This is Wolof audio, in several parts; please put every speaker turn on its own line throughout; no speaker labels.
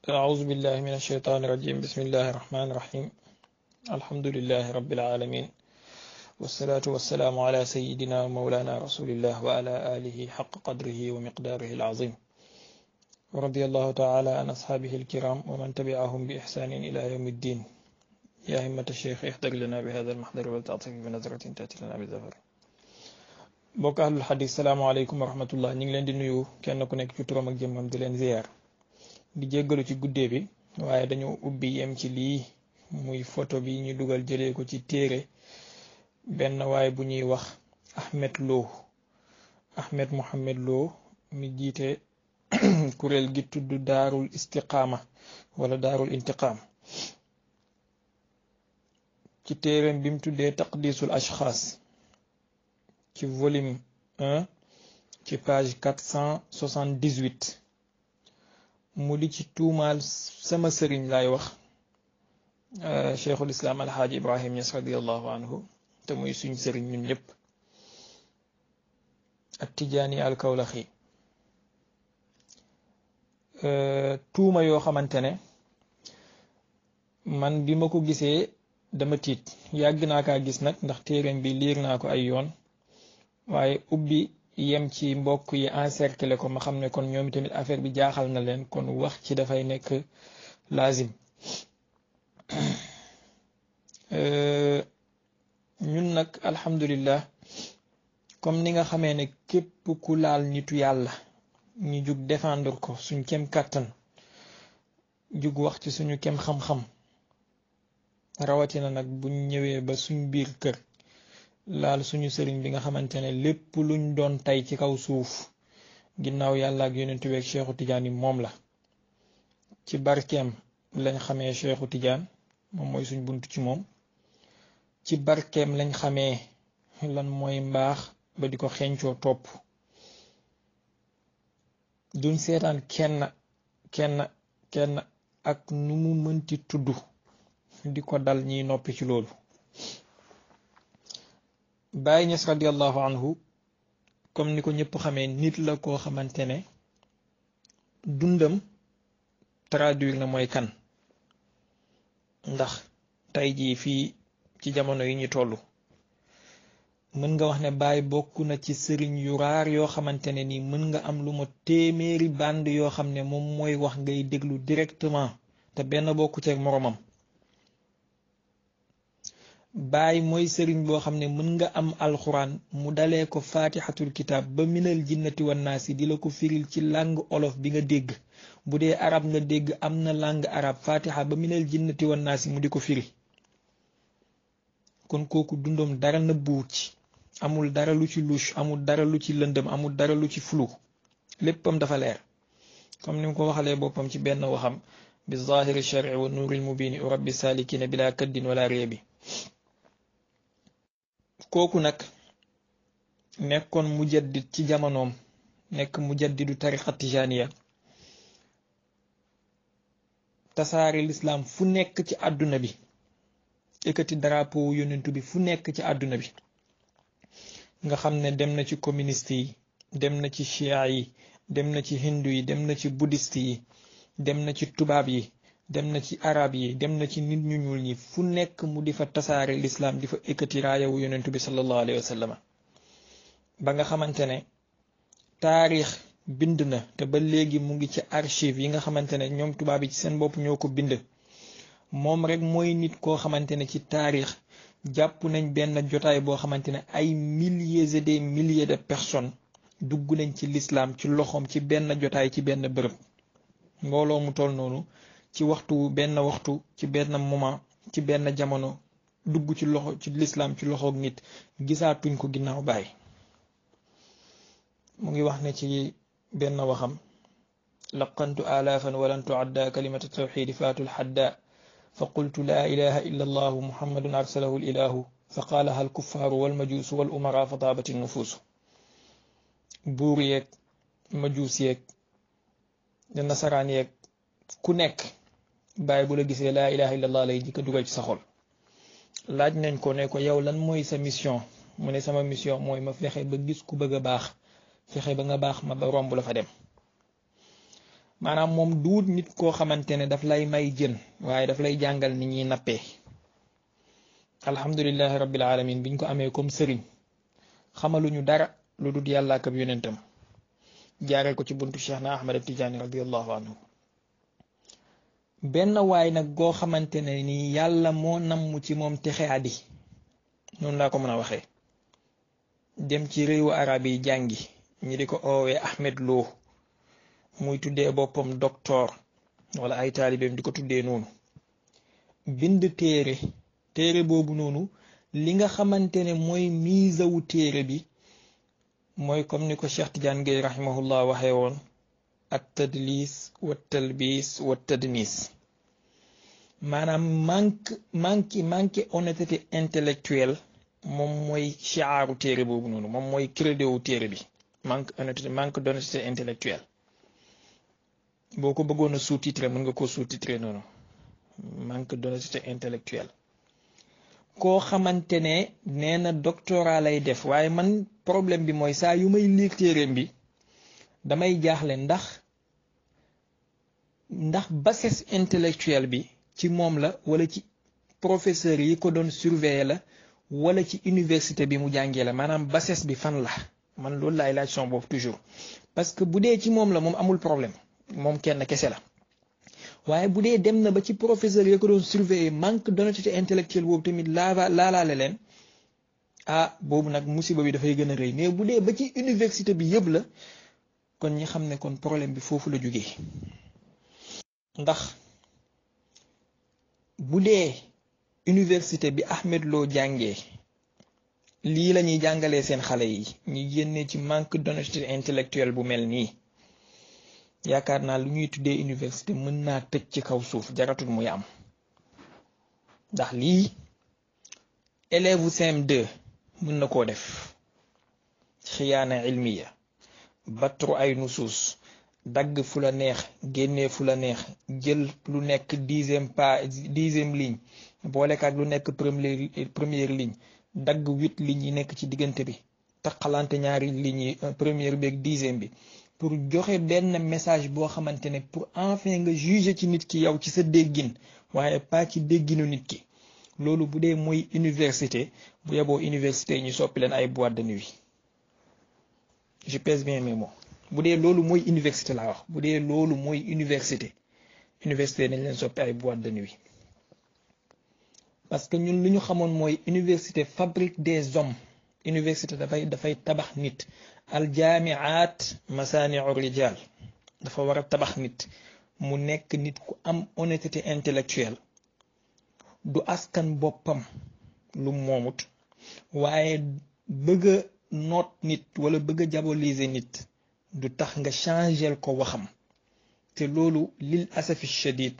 أعوذ بالله من الشيطان الرجيم بسم الله الرحمن الرحيم الحمد لله رب العالمين والصلاة والسلام على سيدنا ومولانا رسول الله وعلى آله حق قدره ومقداره العظيم ورضي الله تعالى عن أصحابه الكرام ومن تبعهم بإحسان إلى يوم الدين يا همة الشيخ احضر لنا بهذا المحضر والتعطيف بنظرة تأتي لنا بالظفر mbokk ahlul xadis salaamaaleykum wa rahmatullah ñu ngi leen di nuyu kenn ku nekk ci turam ak jëmmam di leen ziyaar di jéggalu ci guddee bi waaye dañu ubbi yem ci lii muy photo bi ñu dugal jëlee ko ci téere benn waay bu ñuy wax Ahmed Mohamed Lo mi jiite kuréel gi tudd daarul istiqaama wala daarul intiqaam ci téereem bi mu tuddee taqdisul ashxaas ci volume 1 ci page 478 mu di ci tuumaal sama sëriñ laay wax cheikhul islam alxaaji Ibrahim Niass radiallahu anhu te muy suñ sëriñ ñun ñëpp ak tijaani al kawlaxi tuuma yoo xamante ne man bi ma ko gisee dama tiit yàgg naa kaa gis nag ndax téereem bi liir naa ko ay yoon waaye ubbi yem ci mbokk yi encercler ko ma xam ne kon ñoom tamit affaire bi jaaxal na leen kon wax ci dafay nekk laazim ñun nag alhamdulillah comme ni nga xamee ne képp ku laal nitu yàlla ñu jug défendre ko suñ kem kàttan jug wax ci suñu kem xam-xam rawatina nag buñ ñëwee ba suñ biir kër laal suñu sëriñ bi nga xamante ne lépp luñ doon tey ci kaw suuf ginnaaw yàlla ak yonentu weeg Cheikhu Tidiane yi moom la ci barkeem lañ xamee Cheikhu Tidiane moom mooy suñ bunt ci moom ci barkeem lañ xamee lan mooy mbaax ba di ko xencoo topp duñ seetaan kenn ak nu mu mënti tudd di ko dal ñiy noppi ci loolu Baay Ñas radiallahu anhu comme ni ko ñëpp xamee nit la koo xamante ne dundam traduire na mooy kan ndax tey jii fii ci jamono yi ñu toll mën nga wax ne Baay bokk na ci sëriñ yu raar yoo xamante ne nii mën nga am lu ma téeméeri band yoo xam ne moom mooy wax ngay déglu directement te benn bokku ceeg moroomam Baay mooy sëriñ boo xam ne mën nga am alxuraan mu dalee ko faatixatul kitaab ba minal jinnati wan naasi di la ko firil ci langue olof bi nga dégg bu dee arab nga dégg am na langue arab faatixa ba minal jinnati wan naasi mu di ko firi kon kooku dundam dara nëbbuwut ci amul dara lu ci louche amul dara lu ci lëndëm amul dara lu ci flou léppam dafa leer comme ni mu ko waxalee boppam ci benn waxam bi zahiri shar'i wa nuuril mubini u rabbi salikina bila kaddin wala réebi kooku nag nekkoon mujaddid ci jamonoom nekk mujaddidu tariqa tijaniya tasaare lislaam fu nekk ci àdduna bi ekkati drapeau yonentu bi fu nekk ci àdduna bi nga xam ne dem na ci communiste yi dem na ci chia yi dem na ci hindu yi dem na ci bouddhiste yi dem na ci tubaab yi dem na ci arab yi dem na ci nit ñu ñuul ñi fu nekk mu di fa tasaare lislaam di fa ekkati raayawu yonentu bi sallallahu alayhi wa sallam ba nga xamante ne taarix bind na te ba léegi mu ngi ci archive yi nga xamante ne ñoom tubaab yi ci seen bopp ñoo ko bind moom rek mooy nit koo xamante ne ci taarix jàpp nañ benn jotaay boo xamante ne ay milliers et des milliers de personnes dugg nañ ci lislaam ci loxoom ci benn jotaay ci benn bërëb mbooloo mu toll noonu ci benn waxtu ci benn moment ci benn jamono dugg ci loxo ci lislaam ci loxoog nit gisaatuñ ko ginnaaw Baay mu ngi wax ne ci benn waxam laqantu alaafan walan tuadda kalimatu tawxidi faatul xadda fa qultu laa ilaha illa allahu muhammadun arsalahu lilahu fa qaalaha alkuffaaru walmajuusu wal umara fa taabati nufuusu buur yeeg majuus yeeg nasaraan yeeg ku nekk Baay bu la gisee laa ilaha illallah lay jikko dugal ci sa xol laaj nañ ko ne ko yow lan mooy sa mission mu ne sama mission mooy ma fexe ba gis ku bëgg a baax fexe ba nga baax ma ba romb la fa dem maanaam moom duut nit koo xamante ne daf lay may jën waaye daf lay jàngal ni ñuy nappee. alhamdulillahi rabbil alamin biñ ko amee comme sëriñ xamaluñu dara lu dul yàlla ak ab yonentam jaaree ko ci buntu Cheikh na Ahmad Tijaani radiyallahu anhu. benn waay nag goo xamante ne ni yàlla moo namm ci moom texe adi noonu laa ko mën a waxee, dem ci réewu arab yi jàngi ñi di ko oowee Ahmed Lo, muy tuddee boppam docteur wala ay taalibeem di ko tuddee noonu, bind téere boobu noonu li nga xamante ne mooy miisawu téere bi mooy comme ni ko Cheikh Tidiane Gaye rahimahullah waxee woon at tadlis wa talbis wa tadnis, maanaam manque honnêteté intellectuelle moom mooy chiaaru téere boobu noonu, moom mooy credo wu téere bi, manque d'honnêteté intellectuelle. boo ko bëggoon a sous-titrer mën nga ko sous-titrer noonu, manque d'honnêteté intellectuelle. koo xamante ne nee na doctorat lay def, waaye man problème bi mooy saa yu may liir téereem bi damay jaaxle ndax bassesse intellectuelle bi ci moom la wala ci professeur yi ko doon surveiller la wala ci université bi mu jàngee la, maanaam bassesse bi fan la, man loolu laay laaj son boobu toujours. parce que bu dee ci moom la moom amul problème, moom kenn kese la, waaye bu dee dem na ba ci professeur yi ko doon surveiller manque d'honnêteté intellectuelle boobu tamit laalaale leen, boobu nag musiba bi dafay gën a rëy. mais bu dee ba ci université bi yëpp la, kon ñi xam ne kon problème bi foofu la jógee. ndax bu dee université bi Ahmed Lo jàngee lii la ñuy jàngalee seen xale yi, ñu génnee ci manque d'honnêteté intellectuelle bu mel nii, yaakaar naa lu ñuy tuddee université mën naa tëj ci kaw suuf, jaratul muy am. ndax lii élève CM2 mën na koo def, xiyaana ilmiya, batru ay nusuus, dagg fu la neex, génnee fu la neex, jël lu nekk 10e ligne boole ak lu nekk première ligne, dagg 8 lignes yi nekk ci diggante bi, taxalante ñaari lignes yi première bi ak 10e bi, pour joxe benn message boo xamante ne pour enfin nga juger ci nit ki yow ci sa déggin waaye pas ci dégginu nit ki. loolu bu dee mooy université, bu yeboo université ñu soppi leen ay boîte de nuit. je pèse bien mes mots. bu dee loolu mooy université laa wax, bu dee loolu mooy université nañ leen soppi ay boîte de nuit. parce que ñun lu ñu xamoon mooy université fabrique des hommes, université dafay tabax nit. aljaamiaat masaaniu rijal, dafa war a tabax nit mu nekk nit ku am honnêteté intellectuelle, du askan boppam lu moomut, waaye bëgg a noot nit wala bëgg a diaboliser nit du tax nga changer ko waxam. te loolu lil asafi shadid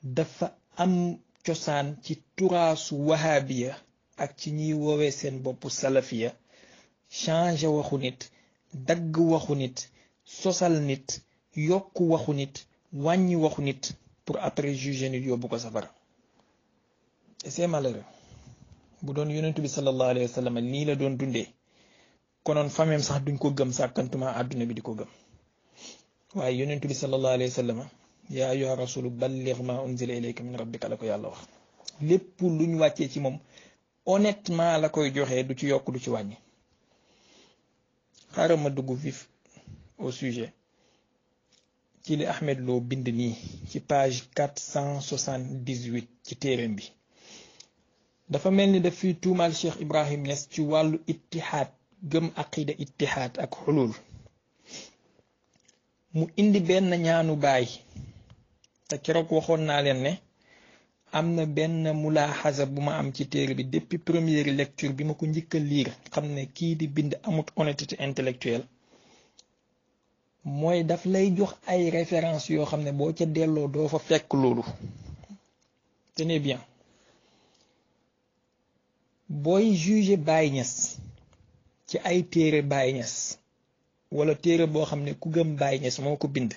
dafa am cosaan ci turaasu wahabiya ak ci ñiy woowee seen bopp salafiya. changer waxu nit, dagg waxu nit, sosal nit, yokk waxu nit, wàññi waxu nit pour après juger nit yóbbu ko safara. et c'est malheureux. bu doon yonentu bi sallallahu alayhi wa sallam nii la doon dundee, konoon fameem sax duñ ko gëm, sàkkantuma àdduna bi di ko gëm. waaye yonentu bi sallallahu alayhi wa sallam yaa ayyuha rasulu balligh ma unzila ilayka min rabbika la ko yàlla wax. lépp luñ wàccee ci moom honnêtement la koy joxee, du ci yokk du ci wàññi. xaaral ma dugg vif au sujet ci li Ahmed Lo bind nii ci page 478 ci téereem bi. dafa mel ni daf fi tuumaal Cheikh Ibrahim Niass ci wàllu ittihaad, gëm aqida ittihaad ak xulul. mu indi benn ñaanu baay, te keroog waxoon naa leen ne am na benn mulaaxasa bu ma am ci téere bi depuis première lecture bi ma ko njëkk a lire, xam ne kii di bind amut honnêteté intellectuelle. mooy daf lay jox ay références yoo xam ne boo ca delloo doo fa fekk loolu. tenez bien, booy juger Baye Niass ci ay téere Baye Niass wala téere boo xam ne ku gëm Baye Niass moo ko bind,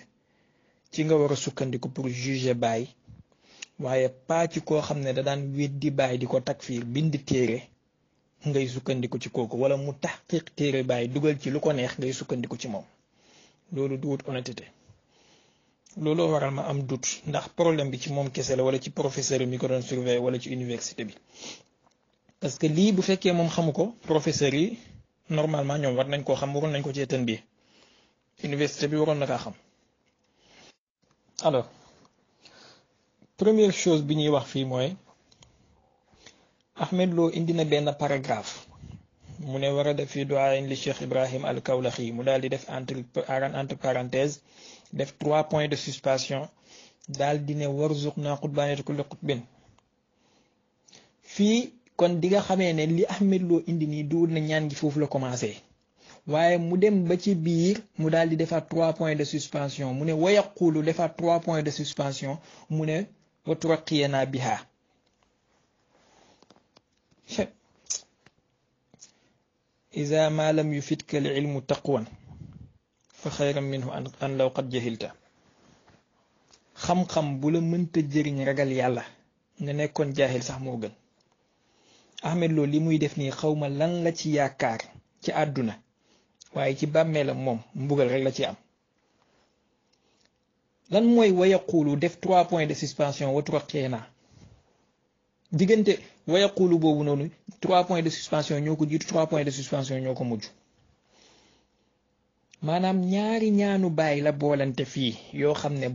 ci nga war a sukkandiku pour juger Baye, waaye pas ci koo xam ne da daan weddi Baye di ko takfiir bind téere ngay sukkandiku ci kooku, wala mu taxqiq téere Baye dugal ci lu ko neex ngay sukkandiku ci moom. loolu du wut honnêteté. looloo waral ma am doute ndax problème bi ci moom kese la wala ci professeur mi ko doon surveiller wala ci université bi parce que lii bu fekkee moom xamu ko professeur yi normalement ñoom war nañ koo xam waroon nañ ko cee tën bi université bi waroon na kaa xam. alors première chose bi ñuy wax fii mooy Ahmed Lo indi na benn paragraphe mu ne war a def fi doyen li Cheikh Ibrahim al Kawlaxi mu daal di def entre parenthèse def 3 points de suspension daal di ne warzuqnaa qutbaaniyata kulli qutbin fii kon di nga xamee ne li Ahmed Lo indi nii duwul na ñaan gi foofu la commencé waaye mu dem ba ci biir mu daal di defaat 3 points de suspension mu ne wayaqulu defaat 3 points de suspension mu ne wa turaqiyana biha iza ma lam yufitka al ilmu taqwan fa xayran minhu an law qad jahilta xam-xam bu la mënta jëriñ ragal yàlla nga nekkoon jaahil sax moo gën. Ahmed Lo li muy def nii xawma lan la ci yaakaar ci àdduna waaye ci bàmmeelam moom mbugal rek la ci am. lan mooy wayaqulu def 3 points de suspension wa turaqiyana diggante wayaqulu boobu noonu 3 points de suspension ñoo ko jiitu 3 points de suspension ñoo ko mujj maanaam ñaari ñaanu bàyyi la boolante fii yoo xam ne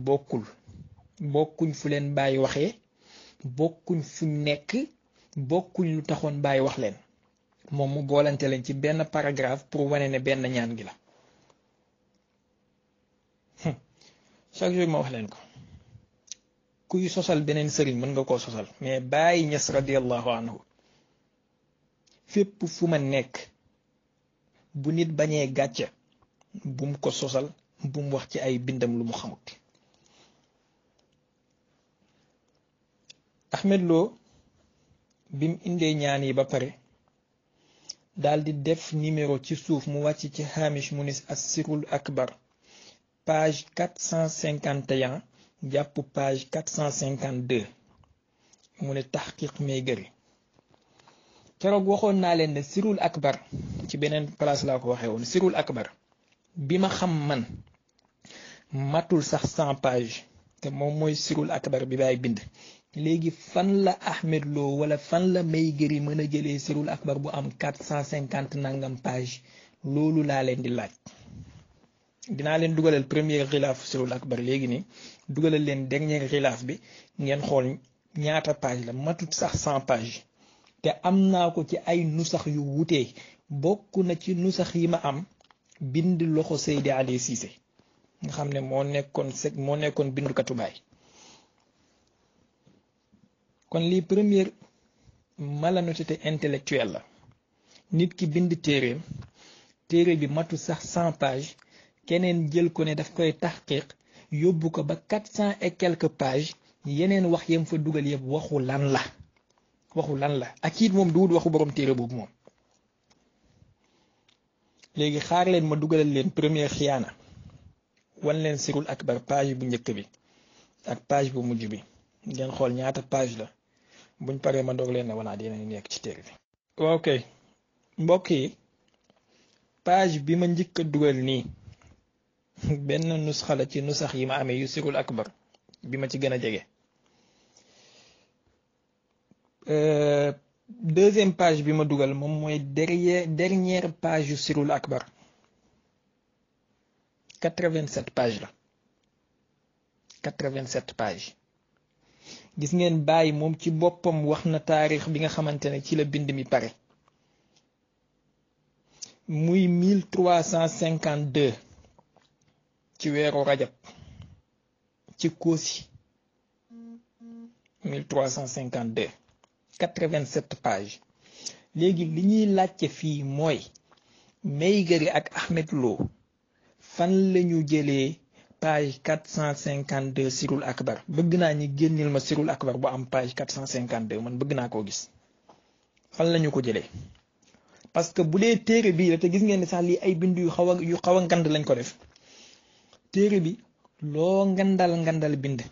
bokkuñ fu leen bàyyi waxee bokkuñ fuñ nekk bokkuñ lu taxoon bàyyi wax leen moom mu boolante leen ci benn paragraphe pour wane ne benn ñaan gi la chaque jour ma wax leen ko kuy sosal beneen sëriñ mën nga koo sosal mais Baay Ñas radiyallahu anhu fépp fu ma nekk bu nit bañee gàcce bum ko sosal bum wax ci ay bindam lu mu xamut. Ahmed Lo bim indee ñaan yi ba pare daal di def numéro ci suuf mu wàcc ci hamish mu nis as-sirul akbar page 451 jàpp page 452 mu ne taxqiq may gëri keroog waxoon naa leen ne sirul akbar ci beneen place laa ko waxee woon sirul akbar bi ma xam man matul sax 100 page te moom mooy sirul akbar bi baay bind léegi fan la Ahmed Lo wala fan la may gëri mën a jëlee sirul akbar bu am 450 nangam page loolu laa leen di laaj. dinaa leen dugalal premier xilaaf sirul akbar léegi nii dugalal leen dernier xilaaf bi ngeen xool ñaata page la matut sax 100 page te am naa ko ci ay nusax yu wutee bokk na ci nusax yi ma am bind loxo Seydi Ali Cissé nga xam ne moo nekkoon bindukatu baay kon lii première malhonnêteté intellectuelle la nit ki bind téere bi matut sax 100 page keneen jël ko ne daf koy taxqiq yóbbu ko ba 400 et quelques pages yeneen wax yam fa dugal yëpp waxu lan la ak it moom duwut waxu borom téere boobu moom. léegi xaar leen ma dugalal leen première xiyaana wan leen sirul akbar page bu njëkk bi ak page bu mujj bi ngeen xool ñaata page la buñ paree ma doog leen ne wanaat yeneen nekk ci téere bi. ok mbokk yi page bi ma njëkk a dugal nii. benn nusxa la ci nusax yi ma amee yu sirul akbar bi ma ci gën a jege deuxième page bi ma dugal moom mooy dernière page yu sirul akbar 87 page la 87 page gis ngeen bàyyi moom ci boppam wax na taarix bi nga xamante ne ci la bind mi pare muy 1352 ci weeru rajab ci Koosi 1352 87 page léegi li ñuy laajte fii mooy may gëri ak Ahmed Lo fan lañu jëlee page 452 sirul akbar bëgg naa ñi génnil ma sirul akbar bu am page 452 man bëgg naa koo gis fan lañu ko jëlee parce que bu dee téere bii la te gis ngeen ne sax lii ay bind yu xaw a ngand lañ ko def téere bi loo ngandal bind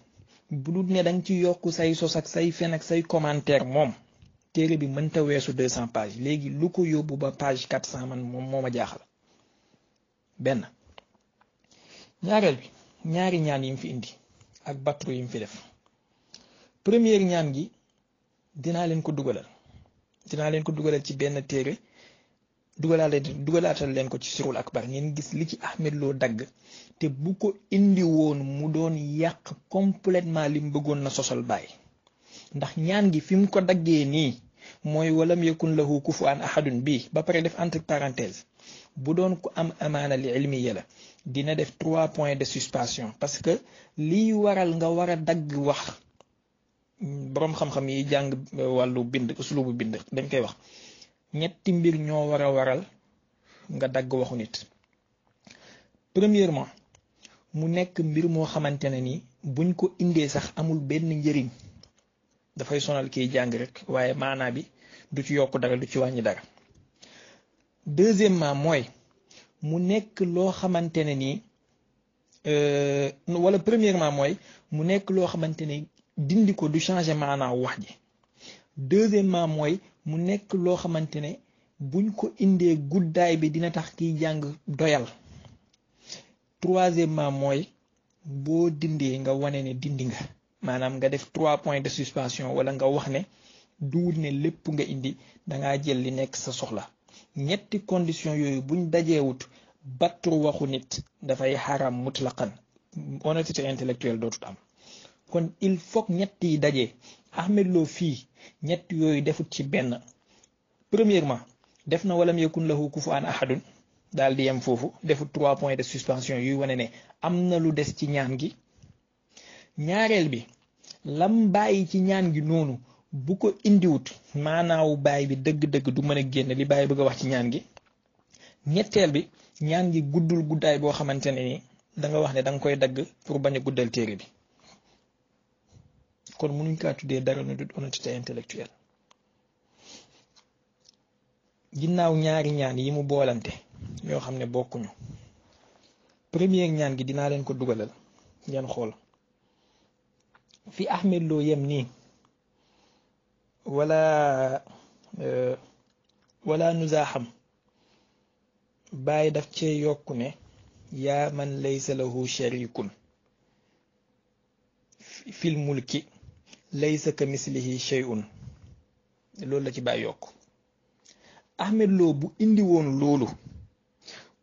bu dul ne danga ci yokk say sos ak say fen ak say commentaire moom téere bi mënta weesu 200 pages léegi lu ko yóbbu ba page 400 man moom moo ma jaaxal benn ñaareel bi ñaari ñaan yim fi indi ak batru yim fi def. première ñaan gi dinaa leen ko dugalal ci benn téere dugalaatal leen ko ci sirul akbar ngeen gis li ci Ahmed Lo dagg te bu ko indi woon mu doon yàq complètement li mu bëggoon na sosal Baay ndax ñaan gi fi mu ko daggee nii mooy walam yakun lahu kufuwan ahadun bi ba pare def entre parenthèse bu doon ko am amaana li ilmiya la dina def 3 points de suspension parce que liy waral nga war a dagg wax boroom xam-xam yi jàng wàllu bind uslubu bind dañ koy wax ñetti mbir ñoo war a waral nga dagg waxu nit. premièrement mu nekk mbir moo xamante ne ni buñ ko indee sax amul benn njëriñ dafay sonal kiy jàng rek waaye maanaa bi du ci yokk dara du ci wàññi dara. deuxièmement mooy mu nekk loo xamante ne ni wala premièrement mooy mu nekk loo xamante ne dindi ko du changer maanaaw wax ji. deuxièmement mooy mu nekk loo xamante ne buñ ko indee guddaay bi dina tax kiy jàng doyal. troisièmement mooy boo dindee nga wane ne dindi nga maanaam nga def 3 points de suspension wala nga wax ne duul ne lépp nga indi dangaa jël li nekk sa soxla. ñetti condition yooyu buñ dajeewut batru waxu nit dafay xaram mutlaqan honnêteté intellectuelle dootut am. kon il faut ñett yi dajee Ahmed Lo fii ñett yooyu defut ci benn. premièrement def na walam yakun lahu kufuwan ahadun daal di yem foofu defut 3 points de suspension yuy wane ne am na lu des ci ñaan gi. ñaareel bi lam bàyyi ci ñaan gi noonu bu ko indiwut maanaawu baay bi dëgg-dëgg du mën a génn li baay bëgg a wax ci ñaan gi. ñetteel bi ñaan gi guddul guddaay boo xamante ne ni da nga wax ne da nga koy dagg pour bañ a guddal téere bi. kon mënuñ kaa tuddee dara nu dul honnêteté intellectuelle. ginnaaw ñaari ñaan yi mu boolante yoo xam ne bokkuñu. première ñaan gi dinaa leen ko dugalal ngeen xool fi Ahmed Lo yem nii wala nuzaaxam Baay daf cee yokku ne yaa man laysa lahu sharikun fil mulki laysa ka mislihi shay'un loolu la ci Baay yokk. Ahmed Lo bu indi woon loolu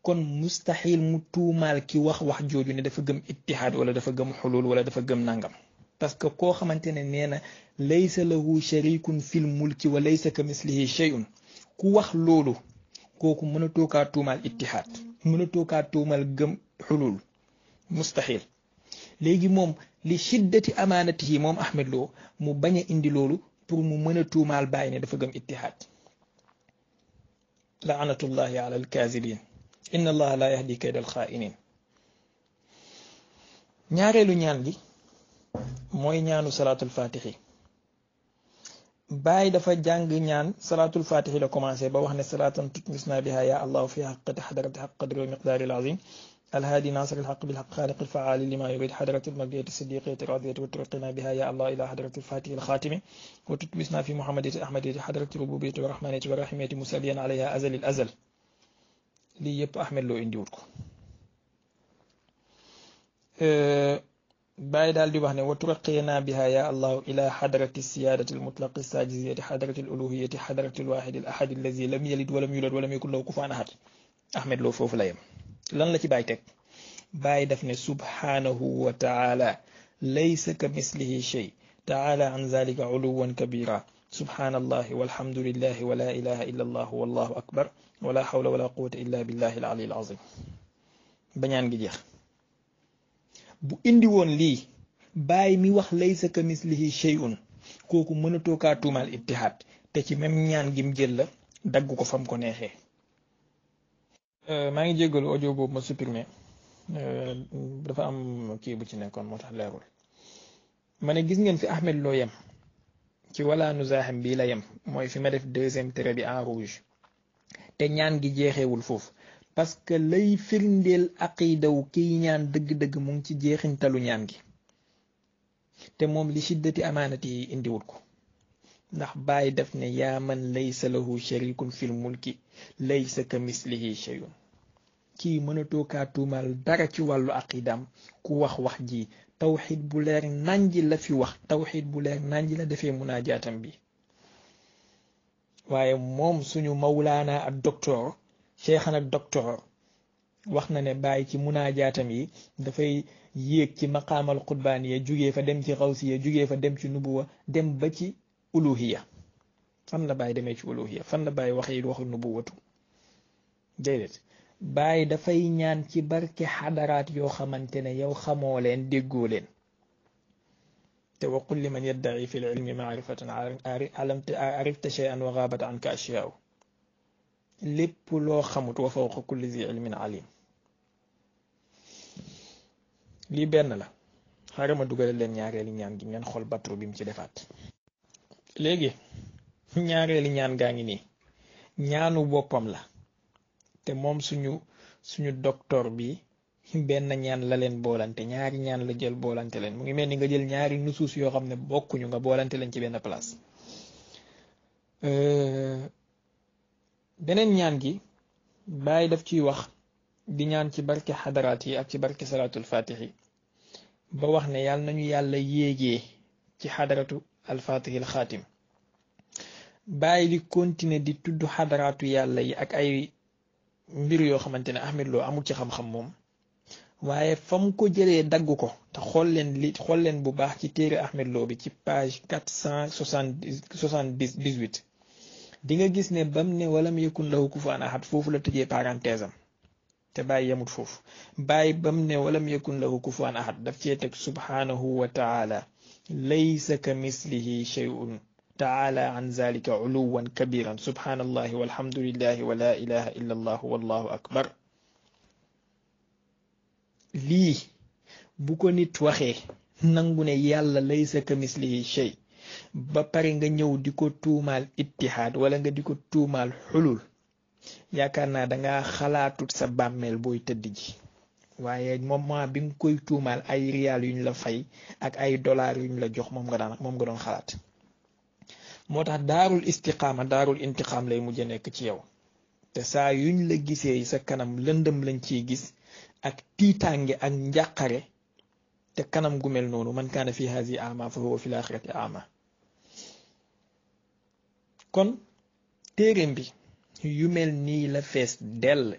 kon mustaxil mu tuumaal ki wax jooju ne dafa gëm ittihaad wala dafa gëm xulul wala dafa gëm nangam parce que koo xamante ne nee na laysa lahu sharikun fil mulki wa laysa ka mislihi shay'un ku wax loolu kooku mënatoo kaa tuumaal ittihaad mënatoo kaa tuumaal gëm xulul mustaxil. léegi moom li shiddati amaanatihi moom Ahmed Lo mu bañ a indi loolu pour mu mën a tuumaal Baay ne dafa gëm ittihaad. laanatullahi ala alkaazibin inna allaha la yahdi kayda alxaa'inin. ñaareelu ñaan gi mooy ñaanu salaatul fatixi. Baay dafa jàng ñaan salaatul fatixi la commencé ba wax ne salaatan tutmisna biha ya allahu fi xaqati xadarati xaq qadri wa miqdaari alazim الهادي ناصر الحق بالحق خالق الفعال لما يريد حضرة المرضية الصديقية الراضية وترقنا بها يا الله إلى حضرة الفاتح الخاتم وتتبسنا في محمدية أحمدية حضرة الربوبية والرحمانية والرحمية مسليا عليها أزل الأزل لي يب أحمد لو إندي وركو باي دال دي wax ne وترقنا بها يا الله إلى حضرة السيادة المطلق الساجزية حضرة الألوهية حضرة الواحد الأحد الذي لم يلد ولم يولد ولم يكن له كفوا أحد أحمد لو فوف لا يم lan la ci Baay teg Baay daf ne subhanahu wa taala laysa ka mislihi shay taala an zalika uluwan kabira subhanallahi walhamdulillahi wa la ilaha illa allah wallahu akbar wala hawla wala quwwata illa billahi al-ali al-azim bañaan gi jeex. bu indi woon lii Baay mi wax laysa ka mislihi shay'un kooku mënatoo kaa tuumaal ittihaad te ci même ñaan gim jël la dagg ko fam ko neexee. maa ngi jéggalu audio boobu ma supprimé dafa am kii bu ci nekkoon moo tax leerul ma ne gis ngeen fi Ahmed Lo yem ci wala nuzaaxam bii la yem mooy fi ma def deuxième trait bi en rouge te ñaan gi jeexewul foofu parce que lay firndeel aqiidaw kiy ñaan dëgg-dëgg mu ngi ci jeexintalu ñaan gi te moom li shiddati amaanati yi indiwul ko ndax Baay def ne yaa man laysa lahu sharikun fil mulki laysa ka mislihi shay'un kii mënatoo kaa tuumaal dara ci wàllu aqidam ku wax ji tawxid bu leer nanji la fi wax tawxid bu leer nanji la defee munajaatam bi waaye moom suñu mawlaana ak docteur cheikhana docteur wax na ne bàyyi ci munajaatam yi dafay yéeg ci maqaamal qutbaaniya jugee fa dem ci xawsiya jugee fa dem ci nubuwa dem ba ci uluhiya fan la bàyyi demee ci uluhiya fan la bàyyi waxu nubuwatu déedéet bàyyi dafay ñaan ci barke xadaraat yoo xamante ne yow xamoo leen déggoo leen te wa qul liman yaddaci fi lilmi maarifatan arifta cheyan wa gaabat anka ashyaaw lépp loo xamut wa fawqa kulli zi ilmin alim lii benn la xaaral ma dugale leen ñaareeli ñaan gi ngeen xool batru bi mu ci defaat léegi ñaareeli ñaan gaa ngi nii ñaanu boppam la te moom suñu docteur bi benn ñaan la leen boolante ñaari ñaan la jël boolante leen mu ngi mel ni nga jël ñaari nusuus yoo xam ne bokkuñu nga boolante leen ci benn place beneen ñaan gi bàyyi daf ciy wax di ñaan ci barke xadaraat yi ak ci barke salaatul fatixi ba wax ne yàlla nañu yàlla yéegee ci xadaratu alfatixi al xaatim bàyyi di continuer di tudd xadaraatu yàlla yi ak ay mbir yoo xamante ne Ahmed Lo amul ci xam-xam moom waaye fa mu ko jëlee dagg ko te xool leen bu baax ci téere Ahmed Lo bi ci page 478 di nga gis ne bam ne walam yakun lahu kufuwan ahad foofu la tëjee parenthèse am te bàyyi yemut foofu bàyyi bam ne walam yakun lahu kufuwan ahad daf cee teg subhanahu wa taala laysa ka mislihi shay'un taala an zalika uluwan kabiran subhanallahi walhamdulillahi wa la ilaha illa allah wallahu akbar lii bu ko nit waxee nangu ne yàlla laysa ka mislihi shay ba pare nga ñëw di ko tuumaal ittihaad wala nga di ko tuumaal xulul yaakaar naa dangaa xalaatut sa bàmmeel booy tëdd ji waaye moment bi nga koy tuumaal ay riyaal yuñ la fay ak ay dollar yuñ la jox moom nga doon xalaat moo tax daarul istiqaama daarul intiqaam lay mujj nekk ci yow te saa yuñ la gisee sa kanam lëndëm lañ ciy gis ak tiitaange ak njàqare te kanam gu mel noonu man kaana fi hazi ama fa huwa fi laaxirati ama kon téereem bi yu mel nii la fees dell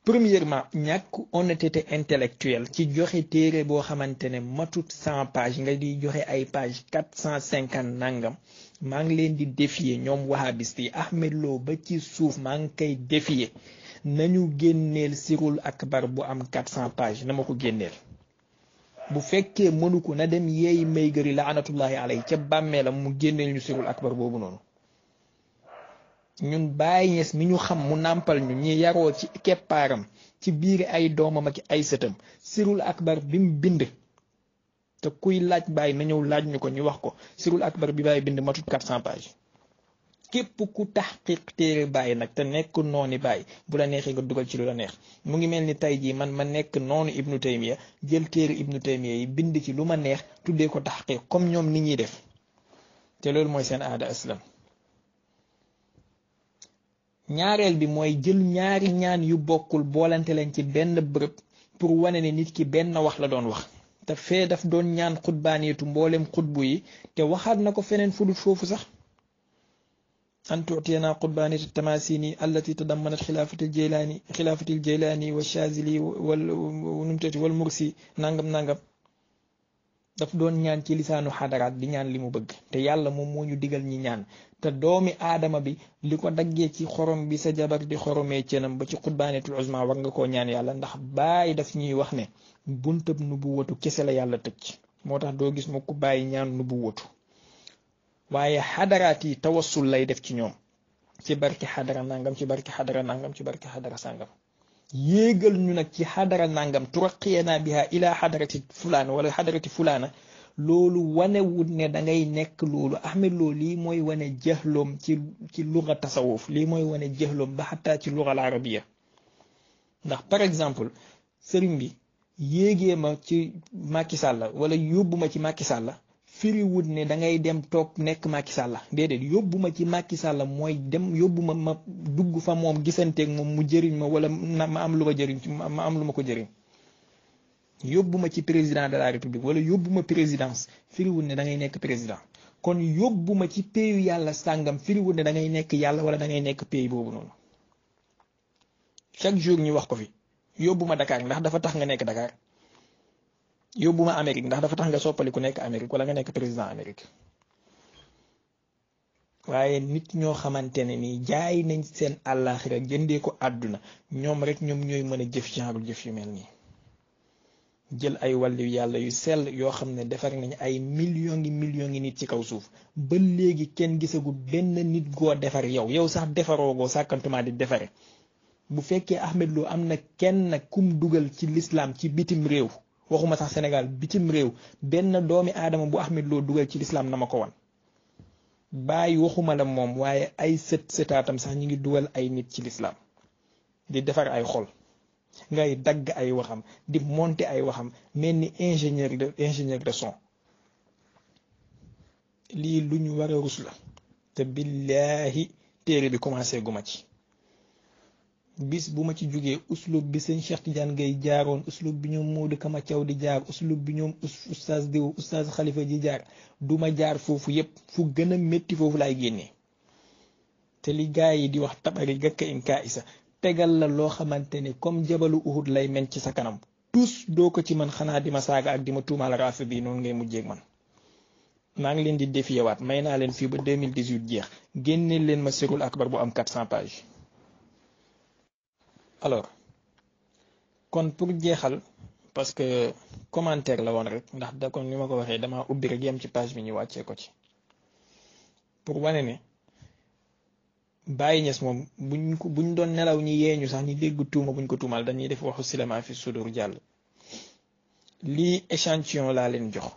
premièrement ñàkk honnêteté intellectuelle ci joxe téere boo xamante ne matut 100 pages nga di joxe ay page 450 nangam maa ngi leen di défier ñoom wahabiste yi Ahmed Lo ba ci suuf maa ngi koy défier nañu génneel sirul akbar bu am 400 pages na ma ko génneel bu fekkee mënu ko na dem yeey may gëri laanatullahi alayhi ca bàmmeelam mu génneel ñu sirul akbar boobu noonu ñun Baay Ñas mi ñu xam mu nàmpal ñu ñi yaroo ci keppaaram ci biir ay doomam ak ay sëtam sirul akbar bi mu bind te kuy laaj Baay na ñëw laaj ñu ko ñu wax ko sirul akbar bi Baay bind matut 400 pages képp ku taxqiq téere Baay nag te nekk nooni Baay bu la neexee nga dugal ci lu la neex mu ngi mel ni tey jii man ma nekk noonu Ibnu Taymiya jël téere Ibnu Taymiya yi bind ci lu ma neex tuddee ko taxqiq comme ñoom ni ñuy def te loolu mooy seen aada aslam ñaareel bi mooy jël ñaari ñaan yu bokkul boolante leen ci benn bërëb pour wane ne nit ki benn wax la doon wax te fee daf doon ñaan xutbaaneetu mboolem xutbu yi te waxaat na ko feneen fudut foofu sax an tu'tiyana xutbaaneetu tamasini allati tadammanat xilaafatil jaylaani wa shazili wal numtati wal mursi nangam daf doon ñaan ci lisaanu xadaraat di ñaan li mu bëgg te yàlla moom moo ñu digal ñi ñaan te doomi aadama bi li ko daggee ci xorom bi sa jabar di xoromee cënam ba ci xutbaanetul uzma war nga koo ñaan yàlla ndax Baay daf ñuy wax ne buntab nubuwatu kese la yàlla tëj moo tax doo gis mu ko bàyyi ñaan nubuwatu waaye xadaraat yi tawassul lay def ci ñoom ci barke xadara nangam ci barke xadara nangam ci barke xadara sàngam yéegal ñu nag ci xadara nangam turaqiyana biha ila xadarati fulaana wala xadarati fulaana loolu wanewut ne da ngay nekk loolu Ahmed Lo lii mooy wane jëxloom ci luga tasawuf lii mooy wane jëxloom ba xataa ci luga al arabiya ndax par exemple sëriñ bi yéegee ma ci Macky Sall wala yóbbu ma ci Macky Sall firiwut ne da ngay dem toog nekk Macky Sall déedéet yóbbu ma ci Macky Sall mooy dem yóbbu ma dugg fa moom gisanteeg moom mu jëriñ ma wala ma am lu ma jëriñ ma am lu ma ko jëriñ yóbbu ma ci président de la république wala yóbbu ma présidence firiwut ne da ngay nekk président kon yóbbu ma ci pays yàlla sàngam firiwut ne da ngay nekk yàlla wala da ngay nekk pays boobu noonu chaque jour ñu wax ko fi yóbbu ma Dakar ndax dafa tax nga nekk Dakar. yóbbu ma Amérique ndax dafa tax nga soppali ku nekk Amérique wala nga nekk président Amérique waaye nit ñoo xamante ne nii jaay nañ seen àllaaxira jëndee ko àdduna ñoom rek ñoom ñooy mën a jëf genre jëf yu mel nii jël ay wàllu yàlla yu sell yoo xam ne defar nañ ay millions ngi nit ci kaw suuf ba léegi kenn gisagul benn nit goo defar yow sax defaroo goo sàkkantuma di defare bu fekkee Ahmed Lo am na kenn kum dugal ci lislaam ci bitim réew waxuma sax Sénégal bitim réew benn doomi aadama bu Ahmed Lo dugal ci lislaam na ma ko wan bàyyi waxuma la moom waaye ay sëtaatam sax ñu ngi dugal ay nit ci lislaam di defar ay xol ngay dagg ay waxam di monter ay waxam mel ni ingénieur de son lii lu ñu war a rus la te billaahi téere bi commencé guma ci bis bu ma ci jógee uslub bi sëñ Cheikh Tidiane Gaye jaaroon uslub bi ñoom Modou Kama Thiaw di jaar uslub bi ñoom oustaz diw oustaz Khalifa ji jaar duma jaar foofu yépp fu gën a métti foofu laay génnee te li gaa yi di wax tabari gàkka in kaa isa tegal la loo xamante ne comme jabalu Uhud lay men ci sa kanam tous doo ko ci man xanaa di ma saaga ak di ma tuumaal raafi bi noonu ngay mujjeeg man maa ngi leen di défiyewaat may naa leen fii ba 2018 jeex génneel leen ma sirul akbar bu am 400 pages alors kon pour jeexal parce que commentaire la woon rek ndax da kon ni ma ko waxee dama ubbi rek yem ci page bi ñu wàccee ko ci pour wane ne Baye Niass moom buñ doon nelaw ñi yeeñu sax ñi dégg tuuma buñ ko tuumal dañuy def waxu silema fi sudur jàll lii échantillon laa leen jox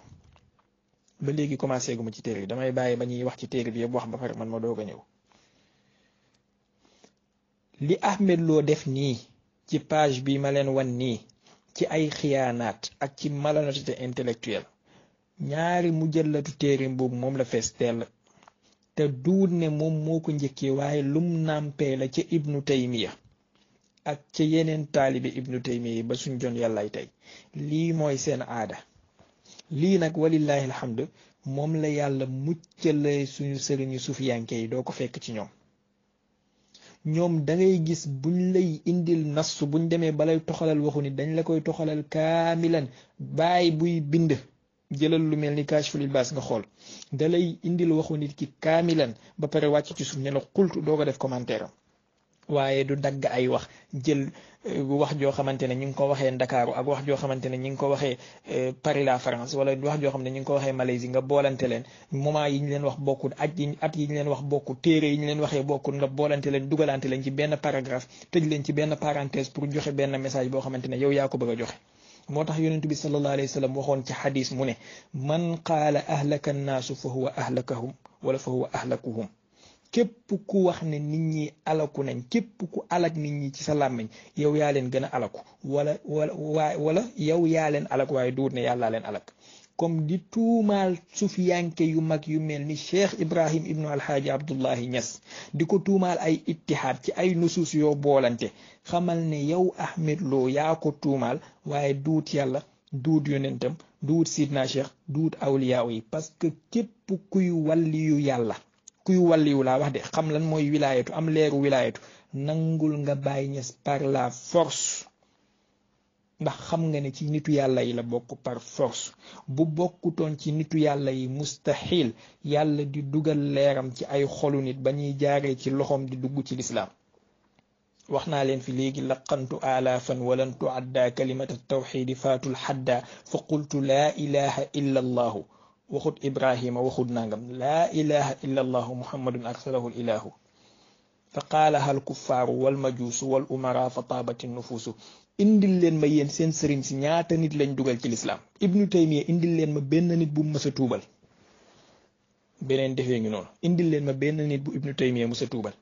ba léegi commencé gu ma ci téere bi damay bàyyi ba ñuy wax ci téere bi yëpp wax ba pare man ma doog a ñëw li Ahmed Lo def nii ci page bi ma leen wan nii ci ay xiyaanaat ak ci malhonnêteté intellectuelle ñaari mujjallatu téere boobu moom la fees teel te duut ne moom moo ko njëkkee waaye lum nàmpee la ca Ibnu Taymiya ak ca yeneen taalibe Ibnu Taymiya yi ba suñ jon yàllaay tey lii mooy seen aada lii nag walillahi alhamdu moom la yàlla muccale suñu sëriñu sufiyanke yi doo ko fekk ci ñoom da ngay gis buñ lay indil nassu buñ demee balay toxalal waxu ni dañ la koy toxalal kaamilan baay buy bind jëlal lu mel ni Kaashiful Ilbaas nga xool da lay indil waxu nit ki kaamilan ba pare wàcc ci suuf ne la xultu doo ko def commentaire am waaye du dagg ay wax jël wax joo xamante ne ñu ngi ko waxee Ndakaaru ak wax joo xamante ne ñu ngi ko waxee Paris la France wala wax joo xam ne ñu ngi ko waxee Malaisie nga boolante leen moment yi ñu leen wax bokkul at yi ñu leen wax bokkul téere yi ñu leen waxee bokkul nga boolante leen dugalante leen ci benn paragraphe tëj leen ci benn parenthèse pour joxe benn message boo xamante ne yow yaa ko bëgg a joxe moo tax yonent bi sallallahu alayhi wa sallam waxoon ci xadis mu ne man qaala ahlaka annaasu fa huwa ahlakahum wala fa huwa ahlakuhum képp ku wax ne nit ñi alaku nañ képp ku alak nit ñi ci sa làmmiñ yow yaa leen gën a alaku wala yow yaa leen alak waaye duut ne yàllaa leen alak comme di tuumaal sufiyanke yu mag yu mel ni Cheikh Ibrahim ibnu alhaaji Abdullahi Niass di ko tuumaal ay ittihaad ci ay nusuus yoo boolante xamal ne yow Ahmed Lo yaa ko tuumaal waaye duut yàlla duut yonentam duut sidna Cheikh duut awliyaa yi parce que képp kuy wàlliyu yàlla kuy wàlliwu laa wax de xam lan mooy wilaayatu am leeru wilaayatu nangul nga Baye Niass par la force ndax xam nga ne ci nitu yàlla yi la bokk par force bu bokkutoon ci nitu yàlla yi mustahil yàlla di dugal leeram ci ay xolu nit ba ñuy jaaree ci loxoom di dugg ci lislaam wax naa leen fi léegi laqantu alaafan walan tuadda kalimata tawxidi faatul xadda fa qultu laa ilaha illa allahu waxut Ibrahima waxut nangam laa ilaha illa allahu muhammadun arsalahu ilahu fa qaalaha alkuffaaru walmajuusu wal umara fa taabati nufuusu indil leen ma yéen seen sëriñ si ñaata nit lañ dugal ci lislaam Ibnu Taymiya indil leen ma benn nit bu mës a tuubal beneen defee ngi noonu indil leen ma benn nit bu Ibnu Taymiya mës a tuubal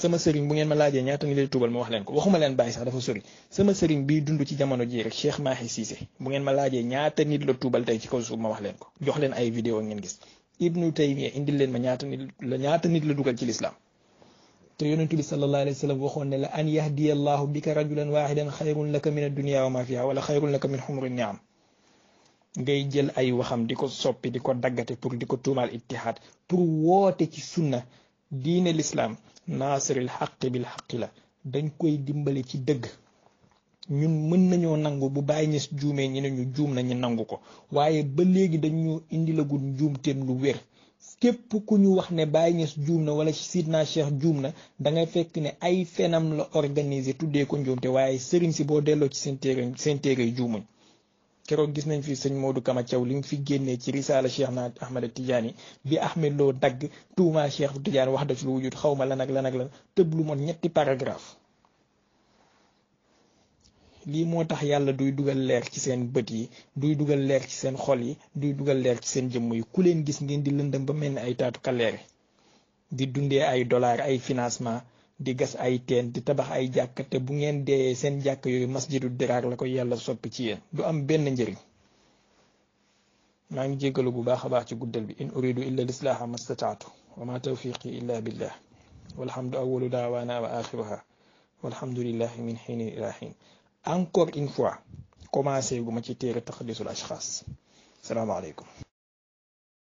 sama sëriñ bu ngeen ma laajee ñaata nit lay tuubal ma wax leen ko waxuma leen bàyyi sax dafa sori sama sëriñ bii dund ci jamono ji rek Cheikh Mahi Cissé bu ngeen ma laajee ñaata nit la tuubal tey ci kaw suuf ma wax leen ko jox leen ay vidéo ngeen gis Ibnu Taymiya indil leen ma ñaata nit la dugal ci lislaam te yonentu bi sallallahu alayhi wa sallam waxoon ne la an yahdiyallahu bika rajulan wahidan xayrun laka min ad-dunya wa ma fiha wala xayrun laka min humri ni'am ngay jël ay waxam di ko soppi di ko daggate pour di ko tuumaal ittihaad pour woote ci sunna diine lislaam naasiril xaqi bil xaqi la dañ koy dimbali ci dëgg ñun mën nañoo nangu bu Baay Ñas juumee ñi ne ñu juum na ñu nangu ko waaye ba léegi dañu indi lagul njuumteem lu wér képp ku ñu wax ne Baay Ñas juum na wala Sidna Cheikh juum na da ngay fekk ne ay fenam la organiser tuddee ko njuumte waaye sëriñ si boo delloo ci seen téere juumuñ keroog gis nañ fi sëñ Modou Kama Thiaw li mu fi génnee ci risaala Cheikh na Ahmad Tidiane bi Ahmed Lo dagg tuuma Cheikh Tidiane wax da ci lu wujut xaw ma lan ak tëb lu moon 3 paragraphe lii moo tax yàlla duy dugal leer ci seen bët yi duy dugal leer ci seen xol yi duy dugal leer ci seen jëmm yi ku leen gis ngeen di lëndëm ba mel ni ay taatu kaleere di dundee ay dollar ay financement di gas ay teen di tabax ay jàkka te bu ngeen dee seen jàkk yooyu masjidu diraar la ko yàlla soppi ci yéen du am benn njëriñ maa ngi jéggalu bu baax a baax ci guddal bi in uridu illa lislaaha mastataatu wa ma tawfiqi illa billah walhamdu awwalu daawaana wa axiruha walhamdulillahi min xiinin ila xiin encore une fois commencé gu ma ci téere taxadisul ashxaas salaamaaleykum